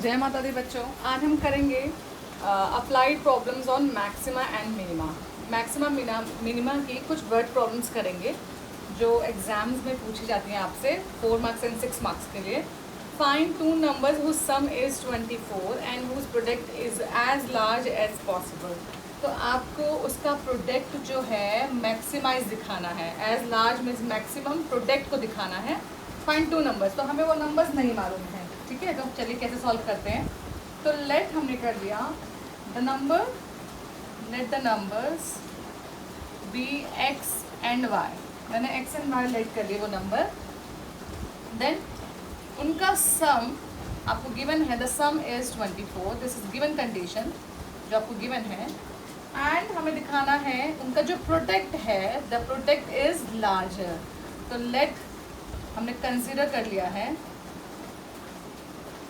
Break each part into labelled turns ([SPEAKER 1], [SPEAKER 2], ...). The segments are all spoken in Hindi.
[SPEAKER 1] जय माता दी बच्चों। आज हम करेंगे applied problems on maxima and minima. Maxima minima की कुछ वर्ड प्रॉब्लम्स करेंगे जो एग्जाम्स में पूछी जाती हैं आपसे 4 मार्क्स एंड 6 मार्क्स के लिए। Find two numbers whose sum is 24 and whose product is as large as possible. तो आपको उसका प्रोडक्ट जो है मैक्सिमाइज दिखाना है। As large means maximum, product को दिखाना है। फाइंड टू नंबर्स, तो हमें वो नंबर्स नहीं मालूम है, ठीक है। तो चलिए कैसे सॉल्व करते हैं। तो लेट हमने कर लिया the number, let the numbers be X and Y. मैंने एक्स एंड वाई लेट कर लिए वो नंबर। देन उनका सम आपको गिवन है, the some is 24। This is given condition जो आपको गिवन है। एंड हमें दिखाना है उनका जो प्रोडक्ट है, द प्रोडक्ट इज लार्जर। तो लेट हमने कंसीडर कर लिया है,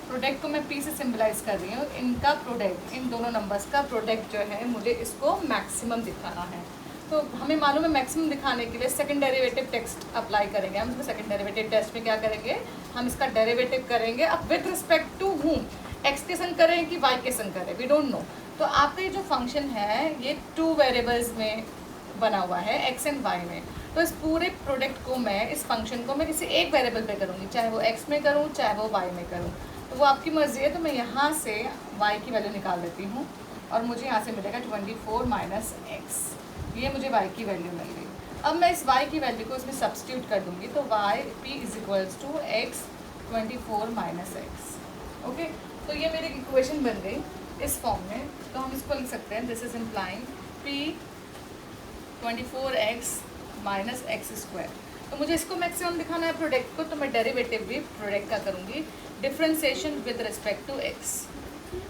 [SPEAKER 1] प्रोडक्ट को मैं पी से सिंबलाइज कर रही हूँ। इनका प्रोडक्ट, इन दोनों नंबर्स का प्रोडक्ट जो है मुझे इसको मैक्सिमम दिखाना है। तो हमें मालूम है मैक्सिमम दिखाने के लिए सेकंड डेरिवेटिव टेस्ट अप्लाई करेंगे। हम इसको सेकंड डेरिवेटिव टेस्ट में क्या करेंगे, हम इसका डेरिवेटिव करेंगे। अब with respect to whom, X के संग करें कि वाई के संग करें, वी डोंट नो। तो आपका ये जो फंक्शन है ये 2 वेरिएबल्स में बना हुआ है, एक्स एंड वाई में। तो इस पूरे प्रोडक्ट को मैं, इस फंक्शन को मैं किसी एक वेरिएबल पे करूँगी, चाहे वो एक्स में करूँ चाहे वो वाई में करूँ, तो वो आपकी मर्ज़ी है। तो मैं यहाँ से y की वैल्यू निकाल देती हूँ और मुझे यहाँ से मिलेगा 24 माइनस एक्स। ये मुझे y की वैल्यू मिल गई। अब मैं इस y की वैल्यू को इसमें सब्स्टिट्यूट कर दूँगी, तो y p is equals to X 24 minus X. Okay, तो ये मेरी इक्वेशन बन गई इस फॉर्म में। तो हम इसको लिख सकते हैं, this is implying p 24x minus x square. तो मुझे इसको मैक्सिमम दिखाना है प्रोडक्ट को, तो मैं डेरिवेटिव भी प्रोडक्ट का करूँगी, differentiation with respect to X.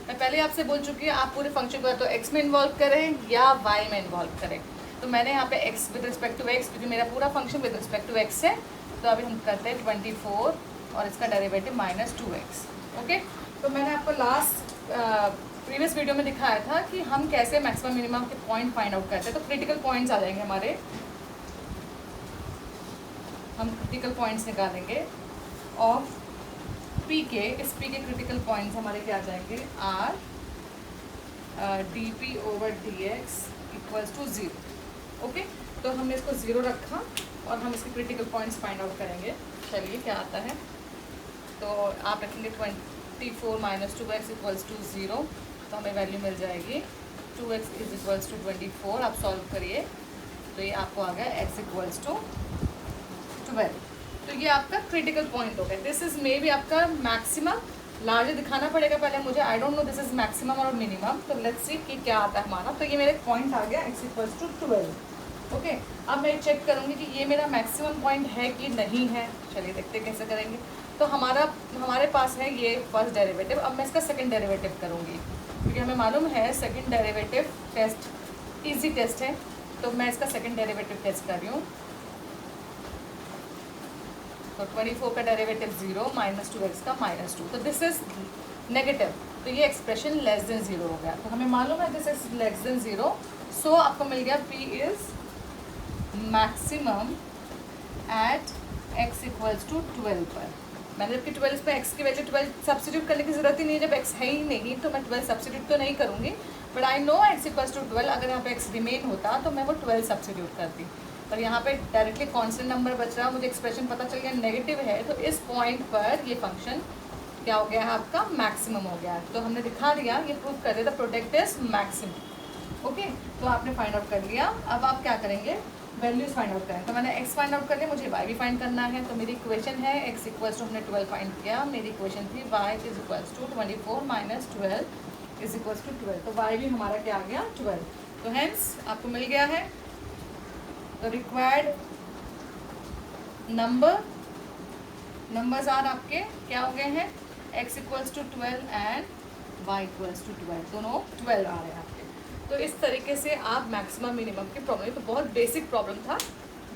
[SPEAKER 1] मैं पहले आपसे बोल चुकी हूँ, आप पूरे फंक्शन को या तो एक्स में इन्वॉल्व करें या वाई में इन्वॉल्व करें। तो मैंने यहाँ पे X with respect to X, क्योंकि मेरा पूरा function with respect to X है। तो अभी हम करते हैं 24 और इसका डेरिवेटिव माइनस 2x। ओके, तो मैंने आपको लास्ट प्रीवियस वीडियो में दिखाया था कि हम कैसे मैक्सिमम मिनिमम के पॉइंट फाइंड आउट करते हैं। तो क्रिटिकल पॉइंट्स आ जाएंगे हमारे, हम क्रिटिकल पॉइंट्स निकालेंगे ऑफ पी के। इस पी के क्रिटिकल पॉइंट्स हमारे क्या आ जाएंगे, are D P over D X equals to 0। Okay, तो हमने इसको 0 रखा और हम इसके क्रिटिकल पॉइंट्स फाइंड आउट करेंगे। चलिए क्या आता है, तो आप रखेंगे 24 माइनस 2x इक्वल्स टू 0। तो हमें वैल्यू मिल जाएगी 2x इज इक्वल्स टू 24। आप सॉल्व करिए तो ये आपको आ गया x इक्वल्स टू 12। तो ये आपका क्रिटिकल पॉइंट हो गया। दिस इज मे बी आपका मैक्सिमम, लार्जर दिखाना पड़ेगा पहले मुझे, I don't know this is maximum और मिनिमम। तो लेट्स सी कि क्या आता है हमारा। तो ये मेरे पॉइंट आ गया x इक्वल्स टू 12। ओके, अब मैं चेक करूँगी कि ये मेरा मैक्सिमम पॉइंट है कि नहीं है। चलिए देखते हैं कैसे करेंगे। तो हमारे पास है ये फर्स्ट डेरिवेटिव। अब मैं इसका सेकेंड डेरिवेटिव करूँगी, क्योंकि हमें मालूम है second derivative test easy test है। तो मैं इसका सेकेंड डेरिवेटिव टेस्ट कर रही हूँ। तो 24 का डेरिवेटिव 0 माइनस 2x का माइनस 2। तो दिस इज नेगेटिव, तो ये एक्सप्रेशन लेस देन 0 हो गया। तो हमें मालूम है this is less than 0। So आपको मिल गया p is maximum at x equals to 12 पर। मैंने जबकि 12 पे x की वैल्यू 12 सब्सिट्यूट करने की ज़रूरत ही नहीं है, जब x है ही नहीं तो मैं 12 सब्सिट्यूट तो नहीं करूँगी। But I know x equals to 12, अगर यहाँ पे x रिमेन होता तो मैं वो 12 सब्सिट्यूट करती। पर यहाँ पे डायरेक्टली कांस्टेंट नंबर बच रहा, मुझे एक्सप्रेशन पता चल गया नेगेटिव है। तो इस पॉइंट पर ये फंक्शन क्या हो गया है, आपका मैक्सिमम हो गया है। तो हमने दिखा दिया, ये प्रूव कर दिया, the product is maximum. Okay, तो आपने फाइंड आउट कर लिया। अब आप क्या करेंगे, वैल्यूज फाइंड आउट करें। तो मैंने x फाइंड आउट कर लिया, मुझे y भी फाइंड करना है। तो मेरी इक्वेशन है x इक्वल्स टू, हमने 12 फाइंड किया। मेरी इक्वेशन थी y is equals to 24 minus 12 is equals to 12। तो y भी हमारा क्या आ गया, 12। तो हेंस आपको मिल गया है। तो रिक्वायर्ड नंबर्स आर आपके क्या हो गए हैं, x equals to 12 and y equals to 12, दोनों 12 आ रहे हैं आपके। तो इस तरीके से आप मैक्सिमम मिनिमम की प्रॉब्लम, तो बहुत बेसिक प्रॉब्लम था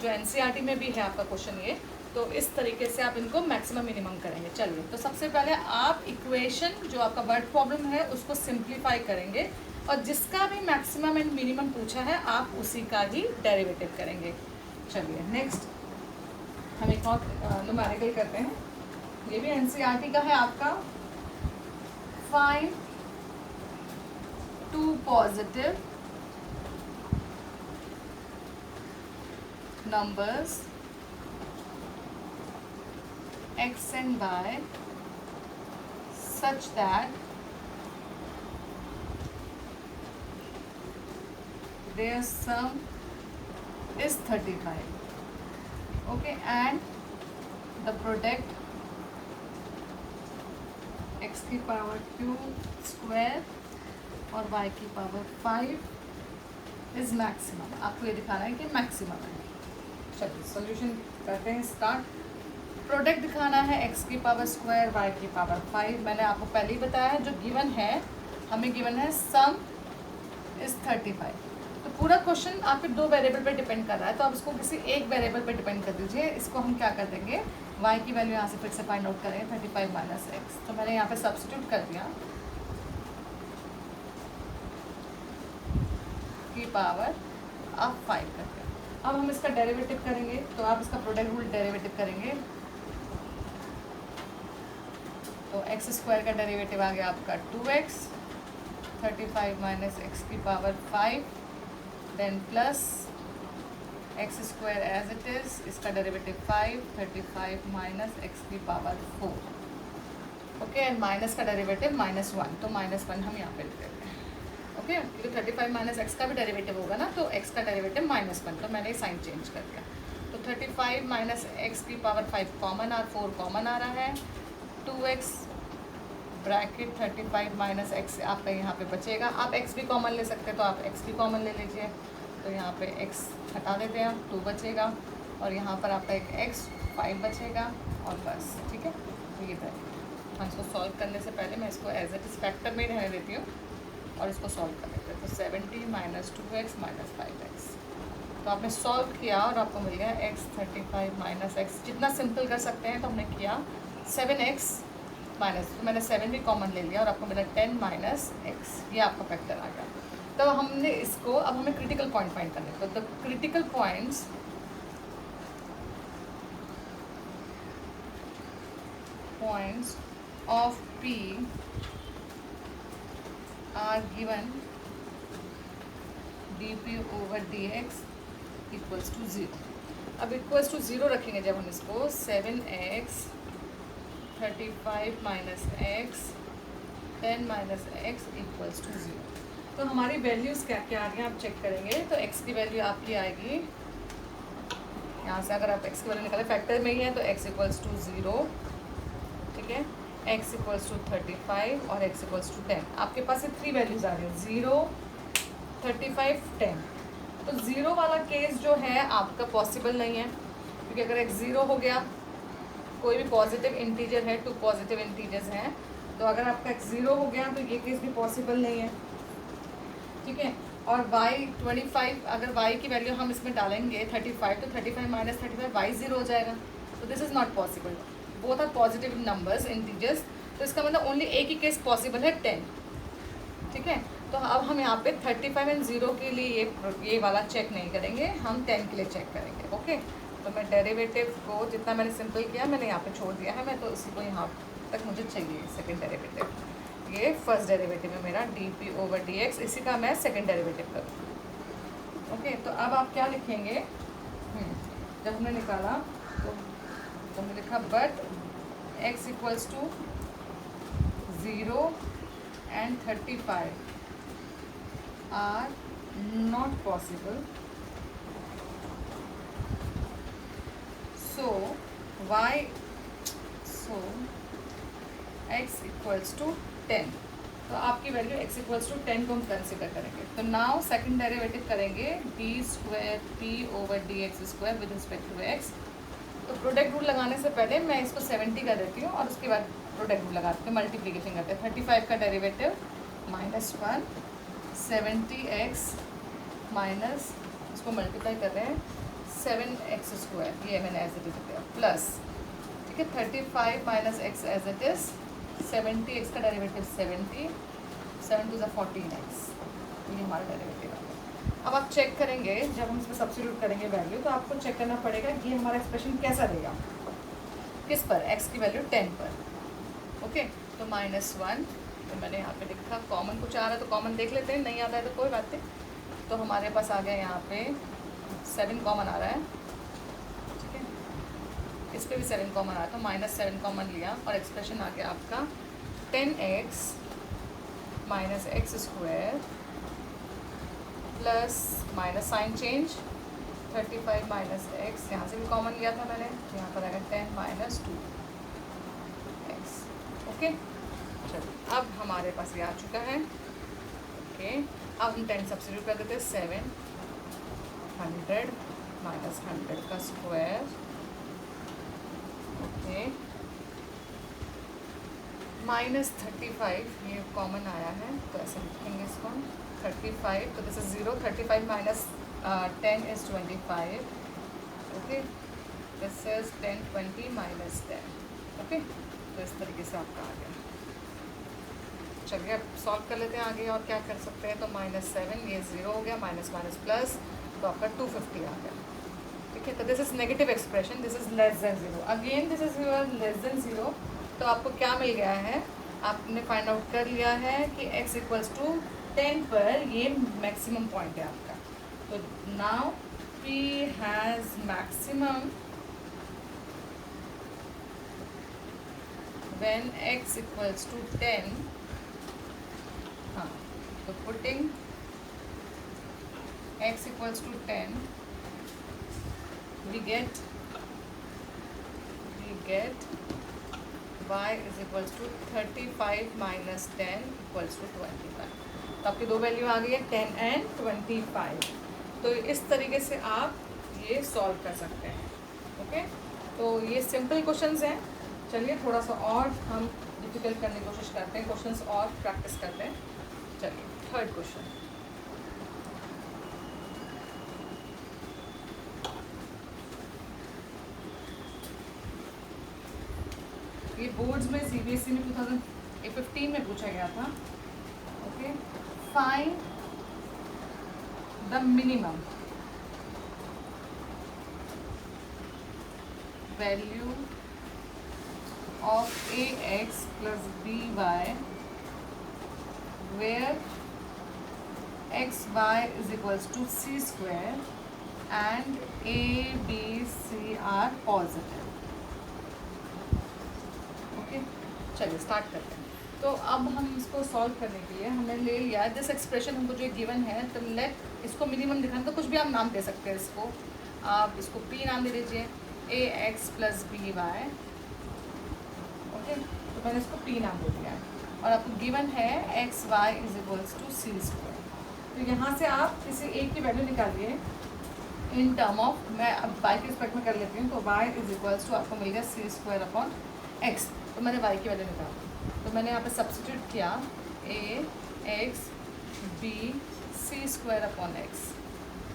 [SPEAKER 1] जो एनसीईआरटी में भी है आपका क्वेश्चन ये। तो इस तरीके से आप इनको मैक्सिमम मिनिमम करेंगे। चलिए, तो सबसे पहले आप इक्वेशन जो आपका वर्ड प्रॉब्लम है उसको सिंप्लीफाई करेंगे और जिसका भी मैक्सिमम एंड मिनिमम पूछा है आप उसी का ही डेरिवेटिव करेंगे। चलिए नेक्स्ट हम एक और न्यूमेरिकल करते हैं। ये भी एनसीईआरटी का है आपका find two positive numbers x and y such that their sum is 35. Okay, and the product x की पावर 2 स्क्वायर और y की पावर 5 इज मैक्सिमम। आपको ये दिखाना है कि मैक्सिमम है। चलिए सॉल्यूशन करते हैं स्टार्ट। प्रोडक्ट दिखाना है x की पावर स्क्वायर y की पावर 5। मैंने आपको पहले ही बताया है जो गिवन है, हमें गिवन है सम इज 35। तो पूरा क्वेश्चन आपके दो वेरिएबल पे डिपेंड कर रहा है, तो आप इसको किसी एक वेरिएबल पे डिपेंड कर दीजिए। इसको हम क्या कर देंगे, y की वैल्यू यहाँ से फिर से फाइंड आउट करेंगे 35 माइनस एक्स। तो मैंने यहाँ पे सब्स्टिट्यूट कर दिया की पावर आप 5 करके। अब हम इसका डेरिवेटिव करेंगे, तो आप इसका प्रोडक्ट रूल डेरिवेटिव करेंगे। तो एक्स स्क्वायर का डेरिवेटिव आ गया आपका 2x, 35 माइनस एक्स की power 5, then plus X square as it is, इसका डेरिवेटिव 5, 35 माइनस एक्स की पावर 4। ओके, एंड माइनस का डेरिवेटिव -1, तो -1 हम यहाँ पे लिख देते हैं। ओके, क्योंकि 35 माइनस एक्स का भी डेरिवेटिव होगा ना, तो एक्स का डेरिवेटिव -1, तो मैंने साइन चेंज कर दिया। तो 35 माइनस एक्स की पावर 5 कॉमन और 4 कॉमन आ रहा है, 2x ब्रैकेट 35 माइनस एक्स आपका यहाँ पे बचेगा। आप x भी कॉमन ले सकते हैं, तो आप x भी कॉमन ले लीजिए। तो यहाँ पे x हटा देते हैं, 2 बचेगा, और यहाँ पर आपका एक x 5 बचेगा, और बस ठीक है। तो ये हम इसको सॉल्व करने से पहले मैं इसको एज इट इज फैक्टर में रहने देती हूँ और इसको सॉल्व कर लेते हैं। तो 70 माइनस 2x माइनस 5x, तो आपने सॉल्व किया और आपको मिल गया x 35 माइनस एक्स। जितना सिंपल कर सकते हैं तो हमने किया 7x माइनस, तो मैंने 7 भी कॉमन ले लिया और आपको मिला 10 माइनस एक्स, ये आपका फैक्टर आ गया। तो हमने इसको, अब हमें क्रिटिकल पॉइंट फाइंड करने को, तो critical points of P are given dp over dx equals to 0। अब इक्वल्स टू 0 रखेंगे जब हम इसको, 7x 35 minus X 10 minus X equals to 0। तो हमारी वैल्यूज़ क्या क्या आ रही हैं आप चेक करेंगे। तो x की वैल्यू आपकी आएगी यहाँ से, अगर आप x की वैल्यू निकालें फैक्टर में ही है, तो x इक्वल्स टू 0, ठीक है, x इक्वल्स टू 35 और x इक्वल्स टू 10। आपके पास ये 3 वैल्यूज़ आ रही हैं, 0, 35, 10। तो 0 वाला केस जो है आपका पॉसिबल नहीं है, क्योंकि अगर x 0 हो गया, कोई भी पॉजिटिव इंटीजर है, 2 पॉजिटिव इंटीजर्स हैं, तो अगर आपका x 0 हो गया तो ये केस भी पॉसिबल नहीं है, ठीक है। और y 25, अगर y की वैल्यू हम इसमें डालेंगे 35, तो 35 माइनस 35 y 0 हो जाएगा, तो this is not possible. Both are positive numbers integers, तो इसका मतलब ओनली एक ही केस पॉसिबल है, 10, ठीक है। तो अब हम यहाँ पे 35 एंड 0 के लिए ये वाला चेक नहीं करेंगे, हम 10 के लिए चेक करेंगे। ओके, तो मैं डेरिवेटिव को जितना मैंने सिंपल किया मैंने यहाँ पे छोड़ दिया है, मैं तो इसी को यहाँ तक मुझे चाहिए सेकंड डेरिवेटिव। ये फर्स्ट डेरिवेटिव है मेरा dp ओवर dx, इसी का मैं सेकंड डेरिवेटिव करूँगी। ओके, तो अब आप क्या लिखेंगे, जब हमने निकाला तो हमने लिखा but x equals to 0 and 35 are not possible, so x equals to 10। तो आपकी वैल्यू x इक्वल्स टू 10 को हम कंसिडर करेंगे। तो नाउ सेकंड डेरिवेटिव करेंगे d square p over dx square with respect to x। तो प्रोडक्ट रूल लगाने से पहले मैं इसको 70 कर देती हूँ और उसके बाद प्रोडक्ट रूल लगाते हैं, मल्टीप्लिकेशन करते हैं। 35 का डेरिवेटिव -1, 70x माइनस, इसको मल्टीप्लाई कर रहे हैं 7x स्क्वायर, ये मैंने एज इट इज किया, प्लस, ठीक है, 35 minus X as it is, 70x का डेरिवेटिव 70, 7 टू 14x, ये हमारा डेरिवेटिव आ गया। अब आप चेक करेंगे, जब हम इसमें सब्स्टिट्यूट करेंगे वैल्यू, तो आपको चेक करना पड़ेगा कि हमारा एक्सप्रेशन कैसा देगा, किस पर, x की वैल्यू 10 पर। ओके, तो -1 तो मैंने यहाँ पे लिखा कॉमन, कुछ आ रहा है तो कॉमन देख लेते हैं, नहीं आता है तो कोई बात नहीं। तो हमारे पास आ गया यहाँ पे 7 कॉमन आ रहा है, ठीक है, इस पर भी 7 कॉमन आ रहा है, तो -7 कॉमन लिया और एक्सप्रेशन आ गया आपका 10x minus x square plus minus sign change 35 minus X, यहाँ से भी कॉमन लिया था मैंने, यहाँ पर आएगा 10 माइनस 2x। ओके, चलिए अब हमारे पास ये आ चुका है। ओके, अब हम 10 सब्स्टिट्यूट कर देते हैं, 7 100 माइनस 100 का स्क्वायर, ओके, -35 ये कॉमन आया है तो ऐसे लिखेंगे इसको 35, तो this is 0, 35 minus 10 is 25, okay, this is 10 20 minus 10, okay, तो इस तरीके से आपका आ गया। चलिए अब सॉल्व कर लेते हैं आगे, और क्या कर सकते हैं, तो -7 ये 0 हो गया, माइनस माइनस प्लस, तो आपका 250 आ गया, ठीक है। तो this is negative expression, this is less than 0, again this is your less than 0। तो आपको क्या मिल गया है, आपने फाइंड आउट कर लिया है कि x इक्वल्स टू 10 पर ये मैक्सिमम पॉइंट है आपका। तो now P has maximum when x equals to 10, हाँ, तो putting x equals to 10 we get y is equals to 35 minus 10 equals to 25। तो आपकी दो वैल्यू आ गई है 10 एंड 25। तो इस तरीके से आप ये सॉल्व कर सकते हैं, ओके। तो ये सिंपल क्वेश्चंस हैं। चलिए थोड़ा सा और हम डिफिकल्ट करने की कोशिश करते हैं, क्वेश्चंस और प्रैक्टिस करते हैं। चलिए थर्ड क्वेश्चन, ये बोर्ड्स में CBSE में 2015 में पूछा गया था, okay. Find the minimum value of ax plus by where xy is equals to c square and a b c are positive. चलिए स्टार्ट करते हैं। तो अब हम इसको सॉल्व करने के लिए हमने ले लिया दिस एक्सप्रेशन, हमको जो गिवन है, तो लेट इसको मिनिमम दिखाना, तो कुछ भी आप नाम दे सकते हैं इसको, आप इसको P नाम दे दीजिए, ax प्लस by, ओके। तो मैंने इसको P नाम दे दिया है और आपको गिवन है xy is equals to c square. तो यहाँ से आप किसी एक की वैल्यू निकालिए इन टर्म ऑफ, मैं अब y के रिस्पेक्ट में कर लेती हूँ, तो y इज इक्वल्स टू आपको मिल गया c स्क्वायर अपॉन x। तो मैंने y की वैल्यू निकाली, तो मैंने यहाँ पे सब्स्टिट्यूट किया ax b c square upon x,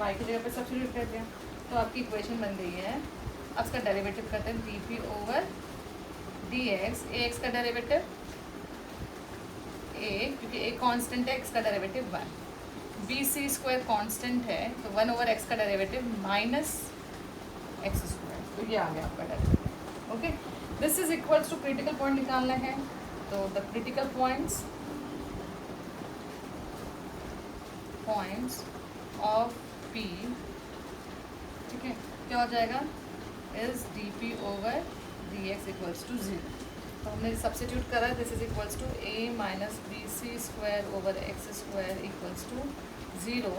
[SPEAKER 1] y की जगह पे सब्स्टिट्यूट कर दिया, तो आपकी इक्वेशन बन गई है। अब इसका डेरिवेटिव करते हैं, dp ओवर dx, ax का डेरिवेटिव a, क्योंकि a कांस्टेंट है, x का derivative 1, b c square constant है, तो 1 ओवर x का डेरिवेटिव माइनस एक्स स्क्वायर, तो ये आ गया आपका derivative, okay. This is equals to critical point निकालना है, तो the critical points of P, ठीक है, क्या हो जाएगा, is dp over dx equals to 0। तो हमने सब्स्टिट्यूट करा, this is equals to a minus B C square over X square equals to 0।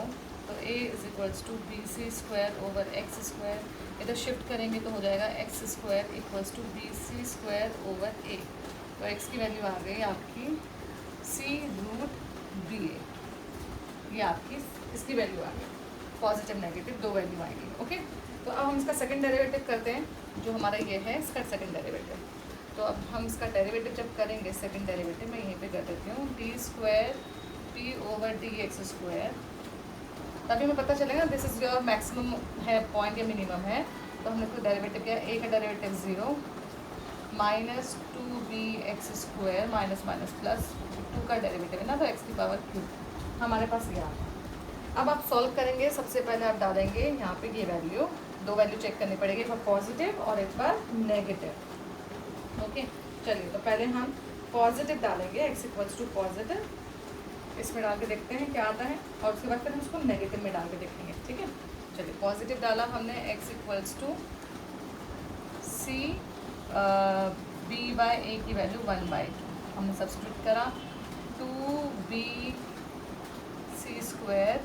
[SPEAKER 1] तो a is equals to B C square over X square, इधर शिफ्ट करेंगे तो हो जाएगा X square equals to B C square over a। तो x की वैल्यू आ गई आपकी c√ba, ये आपकी इसकी वैल्यू आ गई, पॉजिटिव नेगेटिव दो वैल्यू आएगी, ओके। तो अब हम इसका सेकंड डेरिवेटिव करते हैं, जो हमारा ये है इसका सेकंड डेरिवेटिव। तो अब हम इसका डेरिवेटिव जब करेंगे, सेकंड डेरिवेटिव मैं यहीं पे कर देती हूँ, D square p over D x square, तभी हमें पता चलेगा दिस इज योर मैक्सिमम है पॉइंट या मिनिमम है। तो हमने कोई डेरिवेटिव किया, a का derivative 0 minus 2bx square minus minus plus 2 का डेरिवेटिव है ना, तो x की पावर क्यूब हमारे पास ये आ गया। अब आप सॉल्व करेंगे, सबसे पहले आप डालेंगे यहाँ पे ये वैल्यू, दो वैल्यू चेक करनी पड़ेगी, एक बार पॉजिटिव और एक बार नेगेटिव, ओके। चलिए तो पहले हम पॉजिटिव डालेंगे, x इक्वल्स टू पॉजिटिव, इसमें डाल के देखते हैं क्या आता है, और उसके बाद फिर हम उसको नेगेटिव में डाल के देखेंगे, ठीक है। चलिए पॉजिटिव डाला हमने, x equals to c b by a की वैल्यू 1/2 हमने सब्स्टिट्यूट करा, 2bc²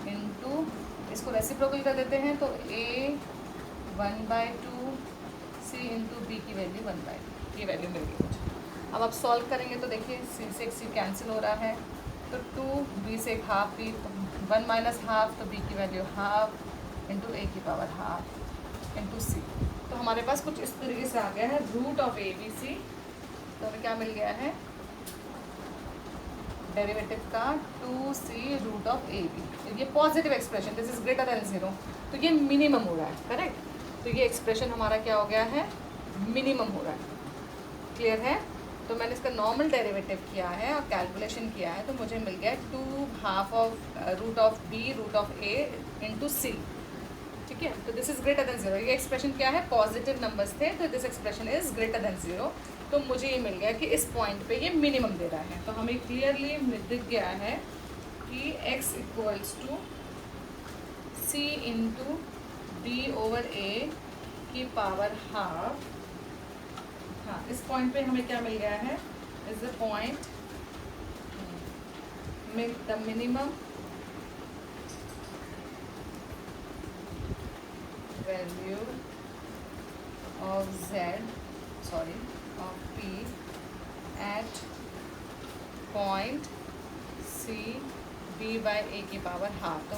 [SPEAKER 1] इंटू, इसको रेसिप्रोकल कर देते हैं तो a 1/2 c इंटू बी की वैल्यू 1/2, ये वैल्यू मिल गई मुझे। अब आप सॉल्व करेंगे तो देखिए c से c कैंसिल हो रहा है, तो 2b से एक हाफ, b 1 माइनस हाफ, तो b की वैल्यू हाफ इंटू a की पावर हाफ इंटू c। तो हमारे पास कुछ इस तरीके से आ गया है रूट ऑफ ABC। तो हमें क्या मिल गया है, डेरिवेटिव का 2c रूट ऑफ AB। ये positive expression, this is greater than 0, तो ये मिनिमम हो रहा है, करेक्ट। तो ये एक्सप्रेशन हमारा क्या हो गया है, मिनिमम हो रहा है, क्लियर है। तो मैंने इसका नॉर्मल डेरिवेटिव किया है और कैलकुलेशन किया है, तो मुझे मिल गया 2/2 of root of B root of A into C, ठीक है। तो दिस इज ग्रेटर देन 0, ये एक्सप्रेशन क्या है, पॉजिटिव नंबर्स थे, तो this expression is greater than 0। तो मुझे ये मिल गया कि इस पॉइंट पे ये मिनिमम दे रहा है। तो हमें क्लियरली दिख गया है कि x equals to C into B over A की पावर हाफ। हाँ, इस पॉइंट पे हमें क्या मिल गया है, is the point the minimum value of P at point C B by A की पावर हाफ। तो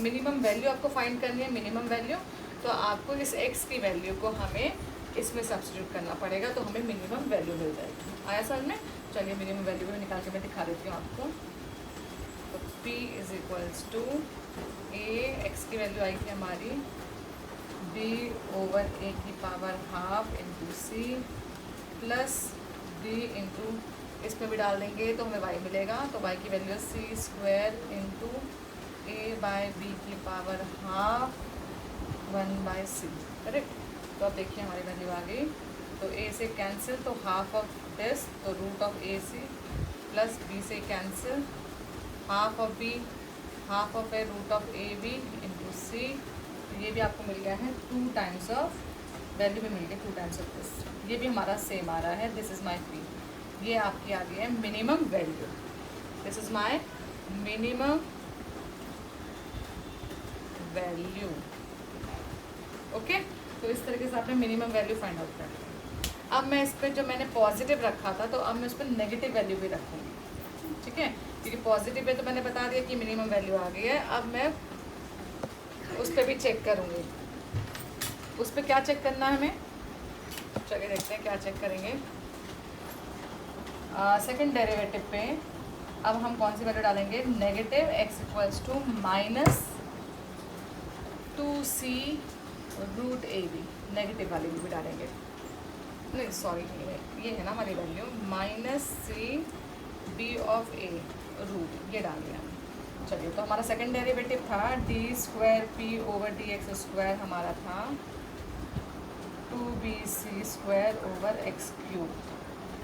[SPEAKER 1] मिनिमम वैल्यू आपको फाइंड करनी है, मिनिमम वैल्यू, तो आपको इस x की वैल्यू को हमें इसमें सब्स्टिट्यूट करना पड़ेगा, तो हमें मिनिमम वैल्यू मिल जाएगी। आया समझ में। चलिए मिनिमम वैल्यू भी निकाल के मैं दिखा देती हूँ आपको। तो P is equals to A, x की वैल्यू आई थी हमारी B ओवर A की power half into C plus B into, इसमें भी डाल देंगे तो हमें y मिलेगा, तो y की value c² into A by B की पावर हाफ 1/c, करेक्ट। तो अब देखिए हमारी वैल्यू आ गई, तो A से कैंसिल, तो हाफ ऑफ दिस, तो root of AC plus B से cancel, half of B, half of A root of AB into C। तो ये भी आपको मिल गया है 2 टाइम्स ऑफ, वैल्यू भी मिल गई 2 टाइम्स ऑफ दिस। ये भी हमारा सेम आ रहा है, दिस इज़ माई P। ये आपकी आ गई है minimum value, this is my minimum value, okay. तो इस तरीके से आपने मिनिमम वैल्यू फाइंड आउट कर लिया। अब मैं इस पर जो मैंने पॉजिटिव रखा था, तो अब मैं उस पर नेगेटिव वैल्यू भी रखूँगी, ठीक है, क्योंकि पॉजिटिव है तो मैंने बता दिया कि मिनिमम वैल्यू आ गई है। अब मैं उस पर भी चेक करूँगी, उस पर क्या चेक करना है हमें, चलिए देखते हैं क्या चेक करेंगे। सेकेंड डेरिवेटिव पे अब हम कौन सी वैल्यू डालेंगे, negative x equals to minus 2c root AB, negative वाली भी डालेंगे, नहीं सॉरी ये है ना हमारी value, minus C B of A root, ये डाल दिया। चलिए तो हमारा सेकंड डेरिवेटिव था d² P ओवर dx² हमारा था 2bc² ओवर x³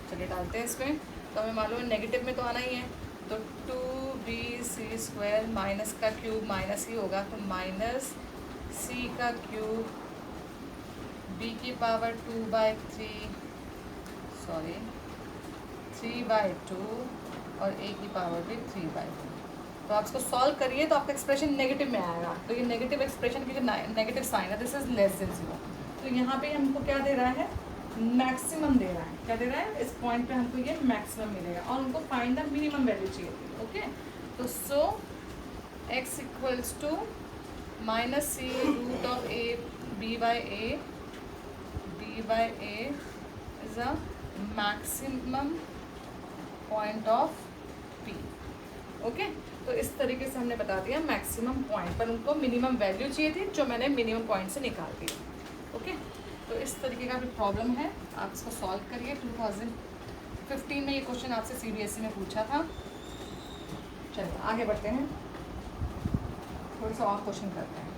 [SPEAKER 1] चलिए डालते हैं इसमें, तो हमें मालूम है नेगेटिव में तो आना ही है, तो 2bc² माइनस का क्यूब माइनस ही होगा, तो माइनस c का क्यूब b की पावर 3/2 और a की पावर भी 3/2। तो आप इसको सॉल्व करिए तो आपका एक्सप्रेशन नेगेटिव में आएगा। तो ये नेगेटिव एक्सप्रेशन की जो नेगेटिव साइन है, दिस इज लेस देन 0। तो यहाँ पे हमको क्या दे रहा है, मैक्सिमम दे रहा है, क्या दे रहा है, इस पॉइंट पे हमको ये मैक्सिमम मिलेगा और उनको फाइंड द मिनिमम वैल्यू चाहिए थी, ओके। तो so x equals to minus c root of a b by a is a maximum point of p, okay. तो इस तरीके से हमने बता दिया मैक्सिमम पॉइंट, पर उनको मिनिमम वैल्यू चाहिए थी जो मैंने मिनिमम पॉइंट से निकाल दी, ओके। तो इस तरीके का भी प्रॉब्लम है, आप इसको सॉल्व करिए। 2015 में ये क्वेश्चन आपसे CBSE में पूछा था। चलिए आगे बढ़ते हैं, थोड़ा सा और क्वेश्चन करते हैं,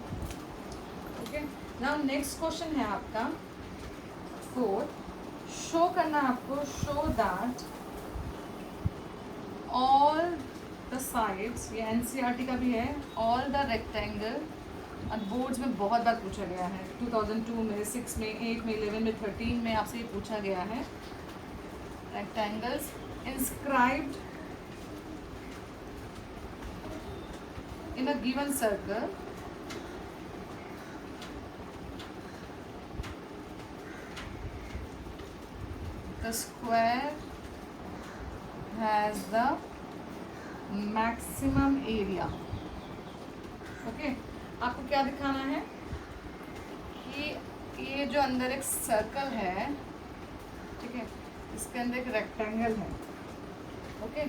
[SPEAKER 1] ओके। नाउ नेक्स्ट क्वेश्चन है आपका 4, शो करना आपको, show that all the sides, ये NCERT का भी है, ऑल द रेक्टेंगल, और बोर्ड्स में बहुत बार पूछा गया है, 2002 में, 6 में, 8 में, 11 में, 13 में आपसे ये पूछा गया है। Rectangles inscribed in a given circle the square has the maximum area. Okay, आपको क्या दिखाना है कि ये जो अंदर एक सर्कल है, ठीक है, इसके अंदर एक रेक्टेंगल है। ओके,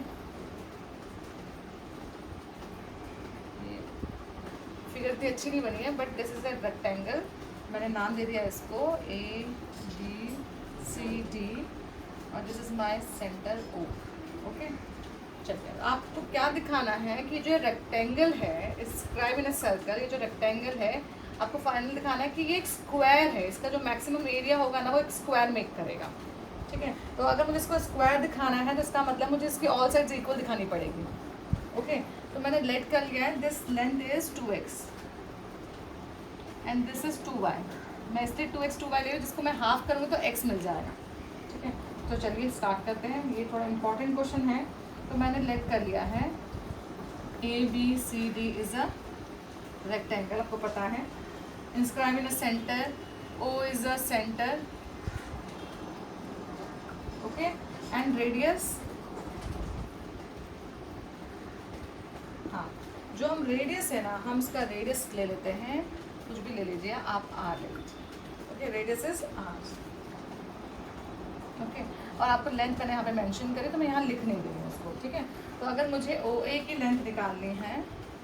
[SPEAKER 1] ये फिगर इतनी अच्छी नहीं बनी है, but this is a rectangle. मैंने नाम दे दिया इसको ABCD, और this is my centre O। Okay, चलिए आपको क्या दिखाना है कि जो रेक्टेंगल है, स्क्राइब इन अ सर्कल, ये जो रेक्टेंगल है आपको फाइनल दिखाना है कि ये एक स्क्वायर है, इसका जो मैक्सिमम एरिया होगा ना वो एक स्क्वायर मेक करेगा। ठीक है, तो अगर मुझे इसको स्क्वायर दिखाना है तो इसका मतलब मुझे इसकी ऑल साइड्स इक्वल दिखानी पड़ेगी। ओके, तो मैंने लेट कर लिया है, this length is 2x and this is 2y। मैं इसलिए 2x 2y ले रही हूँ, जिसको मैं हाफ करूँगी तो x मिल जाएगा। ठीक है, तो चलिए स्टार्ट करते हैं, ये थोड़ा इंपॉर्टेंट क्वेश्चन है। तो मैंने लेट कर लिया है ABCD इज अ रेक्टेंगल, आपको पता है। Inscribe in a centre, O is a centre, okay, and radius, हाँ, जो हम रेडियस है ना, हम इसका रेडियस ले लेते हैं, कुछ भी ले लीजिए आप, R ले लीजिए। Okay, radius is R। Okay, और आपको लेंथ मैंने यहाँ पे मेंशन करी, तो मैं यहाँ लिख नहीं दे रही हूँ उसको। ठीक है, तो अगर मुझे OA की लेंथ निकालनी है,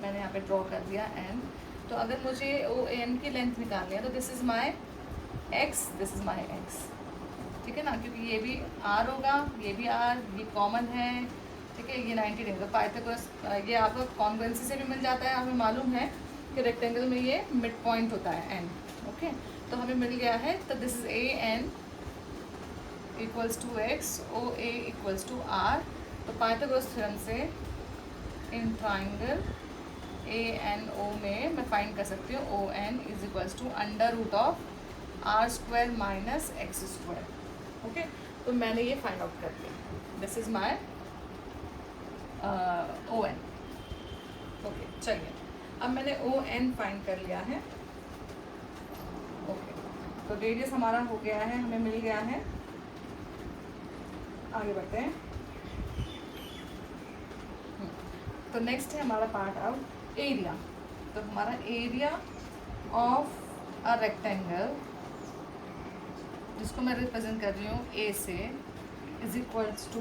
[SPEAKER 1] मैंने यहाँ पे ड्रॉ कर दिया N, तो अगर मुझे ON की लेंथ निकालनी है तो this is my X, this is my X। ठीक है ना, क्योंकि ये भी R होगा, ये भी R, ये कॉमन है। ठीक है, ये 90 डिग्री, तो पाइथागोरस, ये आपको कॉन्ग्रुएंसी से भी मिल जाता है। हमें मालूम है कि रेक्टेंगल में ये मिड पॉइंट होता है N। ओके, तो हमें मिल गया है, तो this is AN equals to X, OA equals to R। तो पाइथागोरस थ्योरम से इन ट्राइंगल ANO में मैं फाइंड कर सकती हूँ ON is equals to under root of R square minus X square. Okay, तो मैंने ये फाइंड आउट कर लिया, this is my ON। Okay, चलिए अब मैंने ON फाइंड कर लिया है। ओके, तो रेडियस हमारा हो गया है, हमें मिल गया है। आगे बढ़ते हैं। तो नेक्स्ट है हमारा पार्ट आउट एरिया। तो हमारा एरिया ऑफ अ रेक्टेंगल, जिसको मैं रिप्रेजेंट कर रही हूँ A से, इज इक्वल्स टू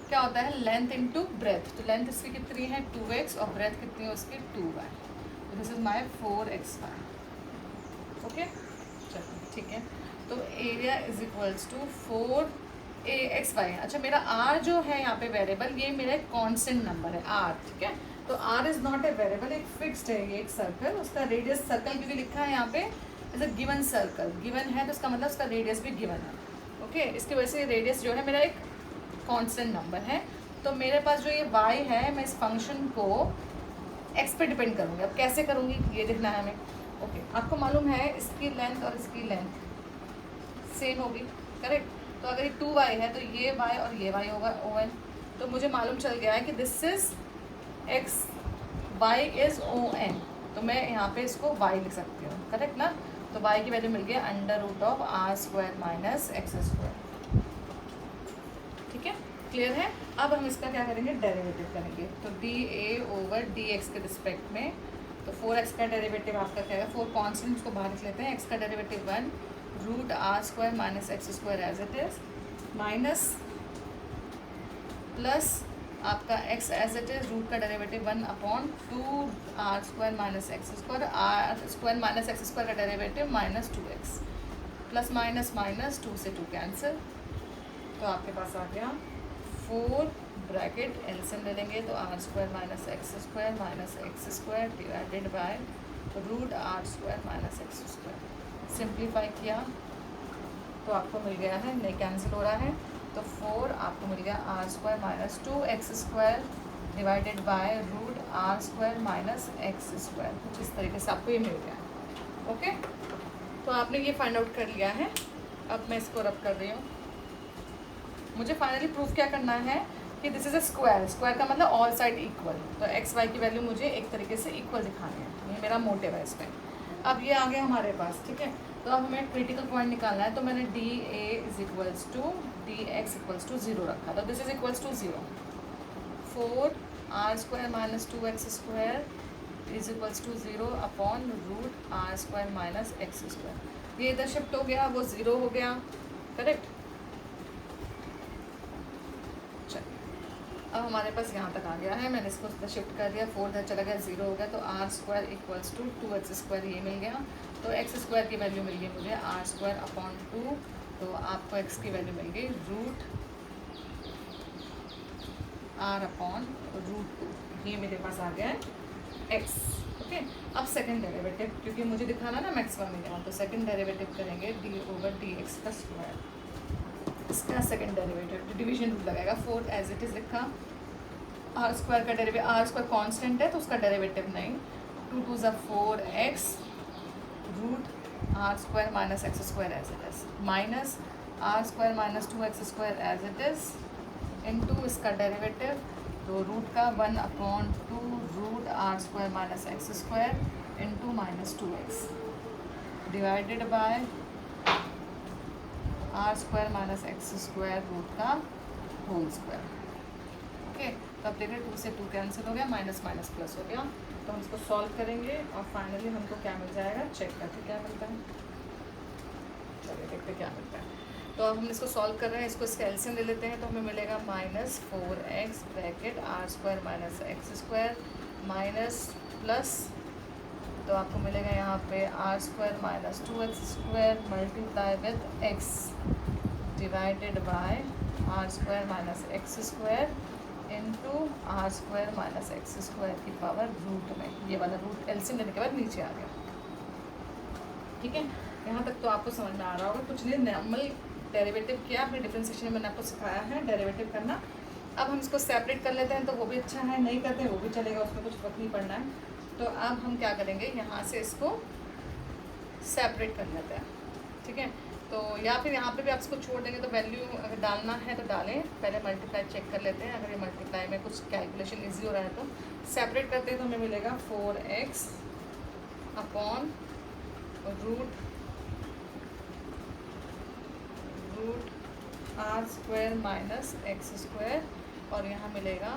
[SPEAKER 1] क्या होता है, लेंथ इनटू ब्रेथ। तो लेंथ इसकी कितनी है 2x, और ब्रेथ कितनी है उसकी 2y। तो this is my 4xy। Okay, चलो ठीक है, तो area is equals to 4AXY। अच्छा, मेरा R जो है यहाँ पे वेरिएबल, ये मेरा एक कांस्टेंट नंबर है R। ठीक है, तो R is not a variable, एक फिक्स्ड है ये एक सर्कल। उसका रेडियस, सर्कल क्योंकि लिखा है यहाँ पे as a given circle, given है तो इसका मतलब उसका रेडियस भी गिवन है। ओके, इसकी वजह से रेडियस जो है मेरा एक कांस्टेंट नंबर है। तो मेरे पास जो ये y है, मैं इस फंक्शन को x पे डिपेंड करूँगी। अब कैसे करूँगी ये देखना है हमें। ओके, आपको मालूम है इसकी लेंथ और इसकी लेंथ सेम होगी, करेक्ट। तो अगर ये 2y है तो ये y और ये y होगा ON। तो मुझे मालूम चल गया है कि this is x, y is ON। तो मैं यहाँ पे इसको y लिख सकती हूँ, करेक्ट ना। तो y की वैल्यू मिल गया under root of R square minus X square. ठीक है, क्लियर है। अब हम इसका क्या करेंगे, डेरिवेटिव करेंगे। तो dA/dx के रिस्पेक्ट में, तो 4x का डेरिवेटिव आपका क्या है, 4 कॉन्स्टेंट्स को बाहर लिख लेते हैं। x का derivative 1 root R square minus X square as it is, minus plus आपका x as it is, root का derivative 1 upon 2 R square minus X square, R square minus X square का derivative minus 2x, plus minus minus 2 से 2 कैंसिल। तो आपके पास आ गया 4 ब्रैकेट एलसीएम ले लेंगे तो R square minus X square minus X square divided by root R square minus X square. Simplify किया तो आपको मिल गया है, नहीं कैंसिल हो रहा है, तो 4 आपको मिल गया R square minus 2X square divided by root are square minus x square. कुछ इस तरीके से आपको ये मिल गया। ओके, तो आपने ये फाइंड आउट कर लिया है। अब मैं इसको रब कर रही हूँ। मुझे फाइनली प्रूफ क्या करना है कि this is a square. Square का मतलब ऑल साइड इक्वल, तो एक्स वाई की वैल्यू मुझे एक तरीके से इक्वल दिखानी है। ये मेरा मोटिव है इसमें। अब ये आ गया हमारे पास, ठीक है। तो अब हमें क्रिटिकल पॉइंट निकालना है, तो मैंने D A is equals to D X equals to 0 रखा। तो this is equals to 0। 4 R square minus 2x square is equals to 0 upon root are square minus x square. ये इधर शिफ्ट हो गया, वो 0 हो गया, करेक्ट। अब हमारे पास यहाँ तक आ गया है। मैंने इसको शिफ्ट कर दिया, 4 इधर चला गया, 0 हो गया। तो are square equals to 2x square ये मिल गया। तो एक्स स्क्वायर की वैल्यू मिल गई मुझे आर स्क्वायर अपॉन 2। तो आपको एक्स की वैल्यू मिल गई रूट आर अपॉन रूट 2। ये मेरे पास आ गया है एक्स। ओके, अब सेकंड डेरिवेटिव, क्योंकि मुझे दिखाना ना मैक्सिमम मिलेगा, तो सेकंड डेरिवेटिव करेंगे डी ओवर डी एक्स का स्क्वायर। इसका सेकंड डेरिवेटिव डिवीजन रूल लगाएगा। 4 एज इट इज़ लिखा। आर स्क्वायर का डेरिवेटिव, आर स्क्वायर कांस्टेंट है तो उसका डेरिवेटिव नहीं। 2 2 ज़ा 4x root are square minus x square as it is minus r square minus 2x square as it is into इसका डेरिवेटिव, तो रूट का 1 upon 2 root are square minus x square into minus 2x divided by r square minus x square root का होल स्क्वायर। ओके, तो अब देखिए 2 से 2 कैंसिल हो गया, माइनस माइनस प्लस हो गया। तो हम इसको सॉल्व करेंगे और फाइनली हमको क्या मिल जाएगा, चेक करके क्या मिलता है। चलिए देखते क्या मिलता है। तो अब हम इसको सॉल्व कर रहे हैं, इसको इसका एलसीएम ले लेते हैं। तो हमें मिलेगा minus 4x bracket r square minus x square minus plus, तो आपको मिलेगा यहाँ पे r square minus 2x square multiply with x divided by r square minus x square into r square minus x square की पावर रूट में। ये वाला रूट एलसीएम लेने के बाद नीचे आ गया, ठीक है। यहाँ तक तो आपको समझ में आ रहा होगा। कुछ नहीं, नॉर्मल डेरिवेटिव किया अपने डिफरेंशिएशन में, मैंने आपको सिखाया है डेरिवेटिव करना। अब हम इसको सेपरेट कर लेते हैं, तो वो भी अच्छा है, नहीं करते हैं वो भी चलेगा, उसमें कुछ फर्क नहीं पड़ना है। तो अब हम क्या करेंगे, यहाँ से इसको सेपरेट कर लेते हैं, ठीक है। तो या फिर यहाँ पे भी आप इसको छोड़ देंगे, तो वैल्यू अगर डालना है तो डालें। पहले मल्टीप्लाई चेक कर लेते हैं, अगर ये मल्टीप्लाई में कुछ कैलकुलेशन इजी हो रहा है तो सेपरेट करते हैं। तो हमें मिलेगा 4x upon root are square minus x square, और यहाँ मिलेगा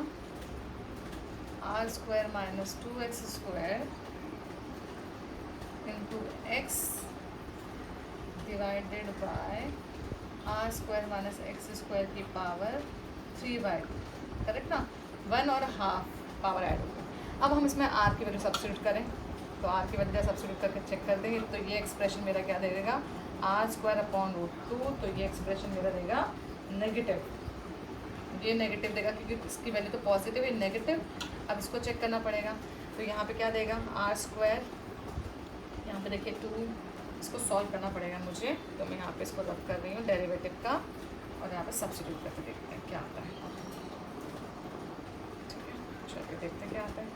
[SPEAKER 1] r square minus 2x square into x divided by r square minus x square की पावर 3/2, करेक्ट ना। 1 और हाफ पावर ऐड हो गई। अब हम इसमें आर की वैल्यू सब्स्टिट्यूट करें, तो आर की वैल्यू सब्स्टिट्यूट करके चेक कर देंगे। तो ये एक्सप्रेशन मेरा क्या देगा, आर स्क्वायर अपॉन रूट 2। तो ये एक्सप्रेशन मेरा देगा नेगेटिव, ये नेगेटिव देगा क्योंकि इसकी वैल्यू तो पॉजिटिव है, नेगेटिव। अब इसको चेक करना पड़ेगा, तो यहाँ पे क्या देगा, आर स्क्वायर, यहाँ पे देखिए 2, इसको सॉल्व करना पड़ेगा मुझे। तो मैं यहाँ पे इसको रब कर रही हूँ डेरिवेटिव का, और यहाँ पे सब्स्टिट्यूट करके देखते हैं क्या आता है, ठीक है। चलिए देखते हैं क्या आता है।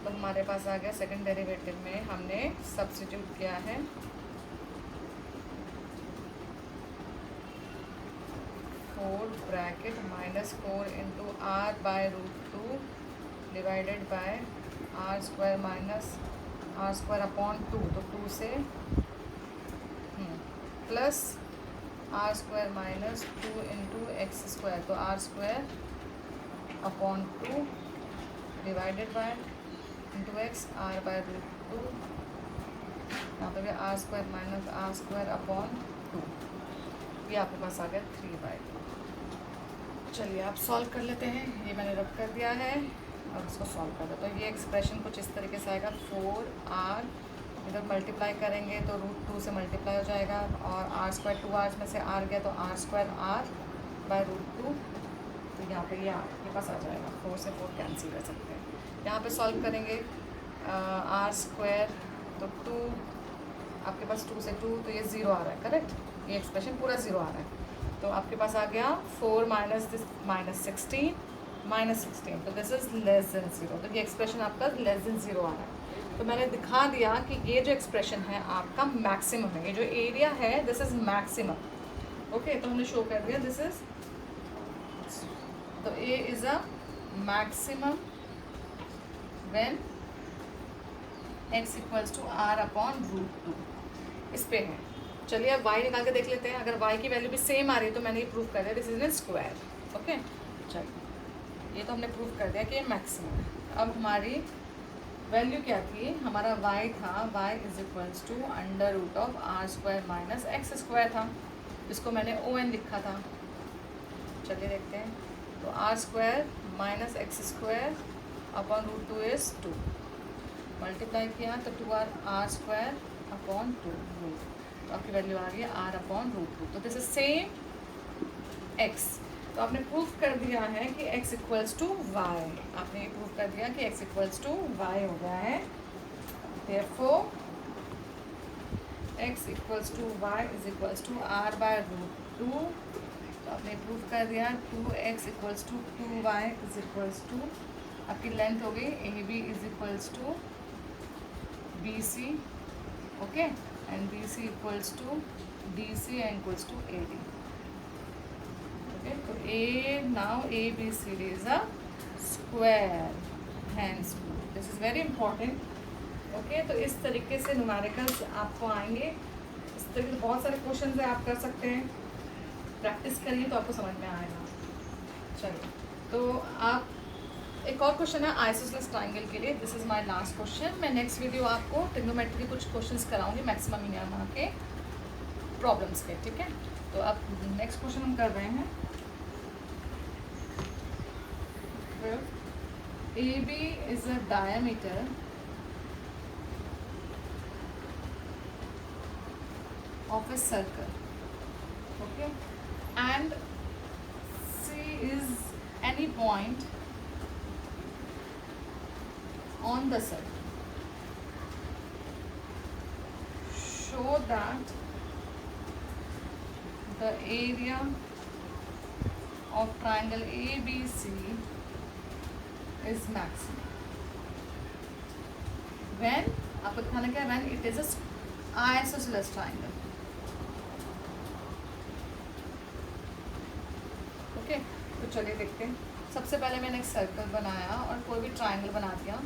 [SPEAKER 1] तो हमारे पास आ गया सेकंड डेरिवेटिव में हमने सब्स्टिट्यूट किया है 4 bracket minus 4 into r by root 2 divided by r square minus r square upon 2, तो 2 से plus r square minus 2 into x square, तो are square upon 2 divided by into x r by root 2, यहाँ पे भी r square minus r square upon 2। ये आपके पास आ गया 3/2। चलिए आप सॉल्व कर लेते हैं। ये मैंने रब कर दिया है, अब इसको सॉल्व कर दो। तो ये एक्सप्रेशन कुछ इस तरीके से आएगा, 4r इधर मल्टीप्लाई करेंगे तो रूट 2 से मल्टीप्लाई हो जाएगा, और आर स्क्वायर 2r में से r गया तो are square r by root 2। तो यहाँ पे ये आपके पास आ जाएगा, 4 से 4 कैंसिल कर सकते हैं। यहाँ पे सॉल्व करेंगे आर स्क्वायर, तो 2 आपके पास 2 से 2, तो ये 0 आ रहा है, करेक्ट। ये एक्सप्रेशन पूरा 0 आ रहा है। तो आपके पास आ गया 4 माइनस दिस माइनस 16 -16, तो दिस इज लेस देन 0, तो ये एक्सप्रेशन आपका लेस देन 0 आ रहा है। तो मैंने दिखा दिया कि ये जो एक्सप्रेशन है आपका मैक्सिमम है, ये जो एरिया है दिस इज मैक्सिमम। ओके, तो हमने शो कर दिया दिस इज, तो a is a maximum when x equals to r upon √2, इस पे है। चलिए अब y निकाल के देख लेते हैं। अगर y की वैल्यू भी सेम आ रही है तो मैंने ये प्रूव कर दिया this is in square. Okay, चलिए ये तो हमने प्रूव कर दिया कि ये मैक्सिमम है। अब हमारी वैल्यू क्या थी, हमारा y था, y is equals to √r² minus x² था, जिसको मैंने ON लिखा था। चलिए देखते हैं, तो r² minus x² upon √2 is 2, multiply किया तो 2r² अपॉन 2 रूट, तो आपकी वैल्यू आ रही है r अपॉन √2। तो दिस इज सेम x, तो आपने प्रूफ कर दिया है कि x इक्वल्स टू वाई, आपने ये प्रूफ कर दिया कि x इक्वल्स टू वाई हो गया है। Therefore x equals to y is equals to r by √2, तो आपने प्रूफ कर दिया 2x equals to 2y is equals to, आपकी लेंथ हो गई AB is equals to BC, okay, and BC equals to DC and equals to AD। Okay, तो A now ABCD is a square, hence this is very important. Okay, तो इस तरीके से न्यूमेरिकल्स आपको आएंगे, इस तरीके से बहुत सारे क्वेश्चन है आप कर सकते हैं, प्रैक्टिस करिए तो आपको समझ में आएगा। चलिए, तो आप एक और क्वेश्चन है आइसोसेलेस ट्राइंगल के लिए, this is my last question. मैं नेक्स्ट वीडियो आपको ट्रिग्नोमेट्री के कुछ क्वेश्चंस कराऊंगी मैक्सिमम मिनिमम के प्रॉब्लम्स के, ठीक है। तो अब नेक्स्ट क्वेश्चन हम कर रहे हैं, AB is a diameter of a circle, okay, and C is any point on the circle. Show that the area of triangle ABC is maximum when, आपको दिखाना क्या है, when it is a isosceles triangle। Okay, तो चलिए देखते हैं। सबसे पहले मैंने एक सर्कल बनाया और कोई भी ट्राइंगल बना दिया,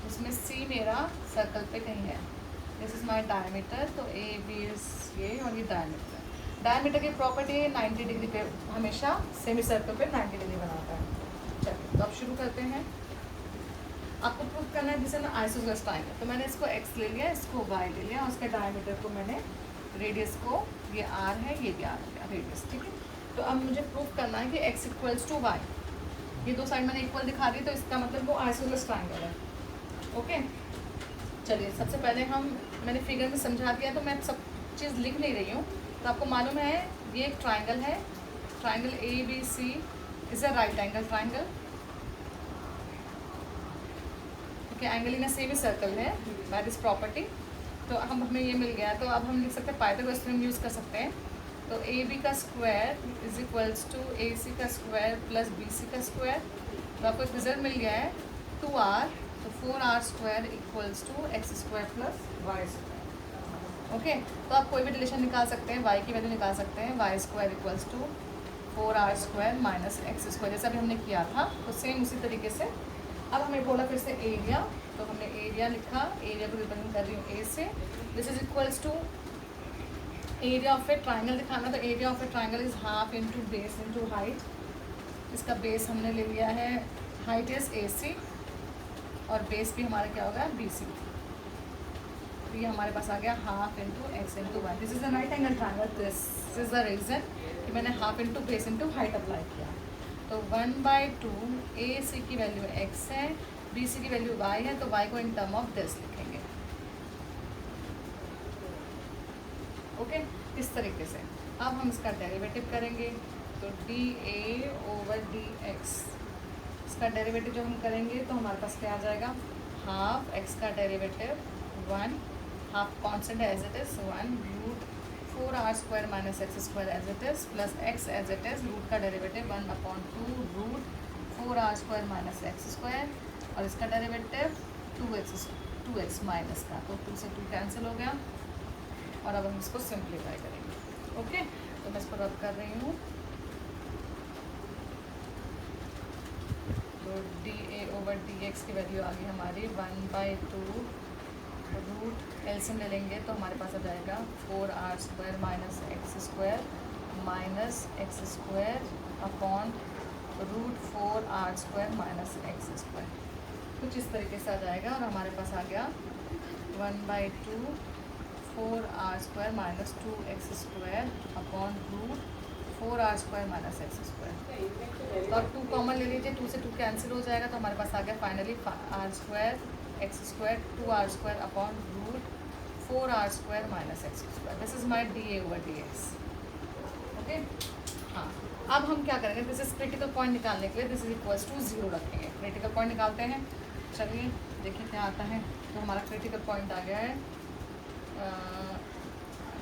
[SPEAKER 1] जिसमें C मेरा सर्कल पे कहीं है, दिस इज माय डायमीटर, तो AB इज ये और ये डायमीटर। डायमीटर की प्रॉपर्टी 90 डिग्री पे हमेशा सेमी सर्कल पे 90 डिग्री बनाता है। चलिए, तो अब शुरू करते हैं। आपको प्रूफ करना है दिस इज आइसोसेलेस ट्राइंगल, तो मैंने इसको x ले लिया, इसको y ले लिया, और उसके डायमीटर को मैंने, रेडियस को, ये r है, ये भी r है रेडियस, ठीक है। तो अब मुझे प्रूफ करना है कि x इक्वल्स टू वाई, ये दो साइड मैंने इक्वल दिखा दी, तो इसका मतलब वो आइसोसेलेस ट्राइंगल है। ओके, चलिए सबसे पहले मैंने फिगर में समझा दिया, तो मैं सब चीज़ लिख नहीं रही हूँ, तो आपको मालूम है ये एक ट्राइंगल है, triangle ABC is a right angle triangle, angle in a semi circle है बाय दिस प्रॉपर्टी। तो हमें ये मिल गया, तो अब हम लिख सकते हैं पाइथागोरस थ्योरम यूज़ कर सकते हैं। तो AB का square is equals to AC का स्क्वायर प्लस BC का स्क्वायर, तो आपको एक रिजल्ट मिल गया है 2r, तो 4r² equals to x² plus y²। Okay, तो आप कोई भी रिलेशन निकाल सकते हैं, y की वैल्यू निकाल सकते हैं, y² equals to 4r² minus x², जैसा भी हमने किया था, तो सेम उसी तरीके से। अब हमें बोला फिर से एरिया, तो हमने एरिया लिखा, एरिया को रिप्रेजेंट कर रही हूँ ए से, this is equals to area of a triangle दिखाना, तो area of a triangle is half into base into height, इसका बेस हमने ले लिया है, हाइट इज AC और बेस भी हमारा क्या होगा BC, तो ये हमारे पास आ गया half into x into y, this is a right angle triangle, this is the reason कि मैंने half into base into height apply किया। तो 1/2 AC की वैल्यू x है, BC की वैल्यू y है, तो y को इन टर्म ऑफ दिस लिखेंगे। ओके, इस तरीके से अब हम इसका डेरिवेटिव करेंगे, तो dA/dx, इसका डेरिवेटिव जो हम करेंगे तो हमारे पास क्या आ जाएगा, हाफ x का derivative 1, half constant as it is 1 root 4r² minus x² as it is plus x as it is, root का derivative 1/2 root 4r² minus x square, और इसका डेरिवेटिव 2x माइनस का, तो 2 से 2 कैंसिल हो गया। और अब हम इसको सिंप्लीफाई करेंगे। ओके, तो मैं इसको रब कर रही हूँ। तो dA/dx की वैल्यू आ गई हमारी 1/2 रूट, एलसीएम ले लेंगे तो हमारे पास आ जाएगा 4r² minus x square upon root 4r² minus x square, कुछ इस तरीके से आ जाएगा। और हमारे पास आ गया 1/2 4r² minus 2x square upon root 4r² minus x square. तो अब 2 कॉमन ले लीजिए, 2 से 2 कैंसिल हो जाएगा, तो हमारे पास आ गया finally r² x square 2r² upon root 4r² minus x square. This is my dA/dx। Okay, हाँ, अब हम क्या करेंगे, दिस इज क्रिटिकल पॉइंट निकालने के लिए दिस इज इक्वल्स टू 0 रखेंगे। क्रिटिकल पॉइंट निकालते हैं, चलिए देखिए क्या आता है। तो हमारा क्रिटिकल पॉइंट आ गया है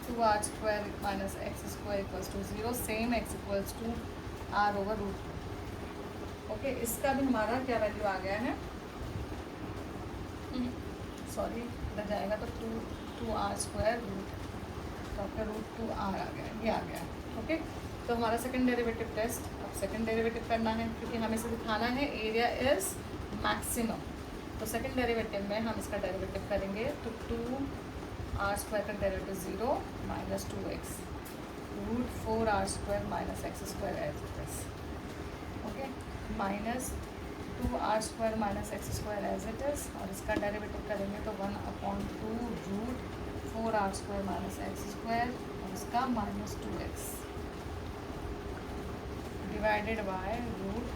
[SPEAKER 1] 2r² minus x square equals to 0, same x equals to r/√2। Okay, इसका भी हमारा क्या वैल्यू आ गया है, सॉरी इधर जाएगा तो 2r² रूट, तो आपका √2r आ गया, ये आ गया। ओके, तो हमारा सेकंड डेरिवेटिव टेस्ट, अब सेकंड डेरिवेटिव करना है क्योंकि हमें इसे दिखाना है एरिया इज मैक्सिमम। तो सेकंड डेरिवेटिव में हम इसका डेरिवेटिव करेंगे, तो 2r² का derivative 0 minus 2x root 4r² minus x square as it is. Okay, minus 2r² minus x square as it is, और इसका डेरिवेटिव करेंगे तो 1/2 root 4r² minus x square, और इसका minus 2x divided by root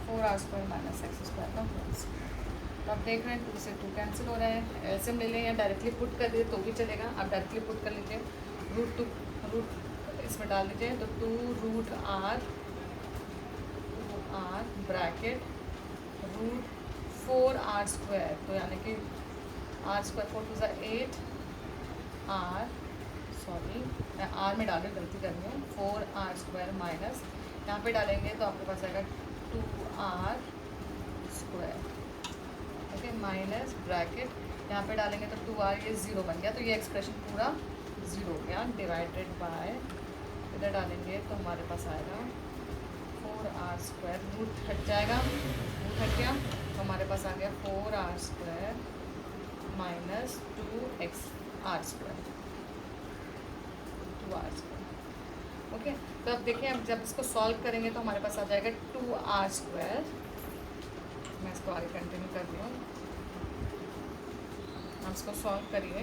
[SPEAKER 1] 4r² minus x square का होल स्क्वायर। तो आप देख रहे हैं 2 से 2 कैंसिल हो रहा है, एलसीएम ले लें या डायरेक्टली पुट कर दीजिए तो भी चलेगा। आप डायरेक्टली पुट कर लीजिए, रूट इसमें डाल दीजिए, तो 2√r ब्रैकेट रूट 4r², तो यानी कि r² 4 2 8 r, सॉरी मैं r में डाल के गलती कर रही हूँ, 4r² माइनस यहाँ पे डालेंगे तो आपके पास आएगा 2r²। ओके, माइनस ब्रैकेट यहाँ पे डालेंगे तो 2r, ये 0 बन गया, तो ये एक्सप्रेशन पूरा 0 हो गया, डिवाइडेड बाय इधर डालेंगे तो हमारे पास आएगा 4r², रूट हट जाएगा, रूट हट गया, तो हमारे पास आ गया 4r² माइनस 2r²। ओके, तो अब देखिए, अब जब इसको सॉल्व करेंगे तो हमारे पास आ जाएगा 2r²। मैं इसको आगे कंटिन्यू कर रही हूँ, आप इसको सॉल्व करिए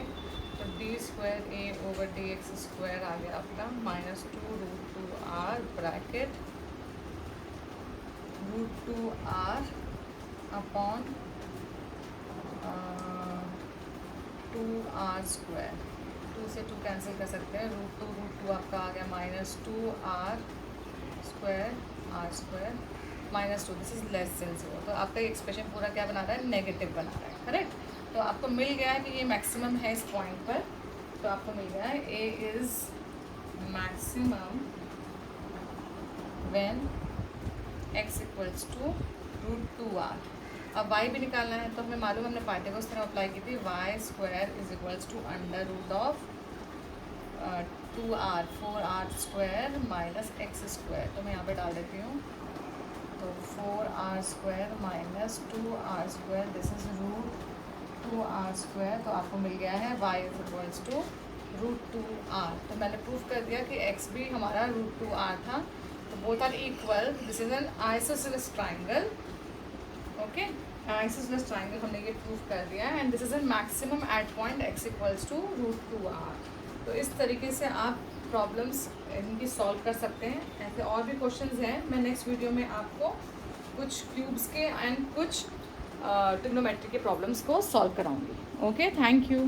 [SPEAKER 1] तो d²a/dx² आ गया आपका minus 2√2r bracket √2r upon 2r²। 2 से 2 कैंसिल कर सकते हैं, √2 आपका आ गया minus 2r² r² minus 2, this is less than 0। तो आपका ये एक्सप्रेशन पूरा क्या बना रहा है, नेगेटिव बना रहा है, करेक्ट। तो आपको मिल गया है कि ये मैक्सिमम है इस पॉइंट पर, तो आपको मिल गया है A is maximum when x equals to √2r। अब y भी निकालना है, तो हमें मालूम, हमने पाइथागोरस थ्योरम अप्लाई की थी, y² is equals to √2r 4r² minus x²। तो मैं यहाँ पे डाल देती हूँ, तो 4r² minus 2r², this is √2r²। तो आपको मिल गया है y is equals to √2r। तो मैंने प्रूफ कर दिया कि x भी हमारा √2r था, तो both are equal, this is an isosceles triangle. Okay, isosceles triangle हमने ये प्रूफ कर दिया, and this is an maximum at point x equals to √2r। तो इस तरीके से आप प्रॉब्लम्स इनकी सॉल्व कर सकते हैं। ऐसे और भी क्वेश्चंस हैं, मैं नेक्स्ट वीडियो में आपको कुछ क्यूब्स के एंड कुछ ट्रिग्नोमेट्री के प्रॉब्लम्स को सॉल्व कराऊंगी। Okay, thank you.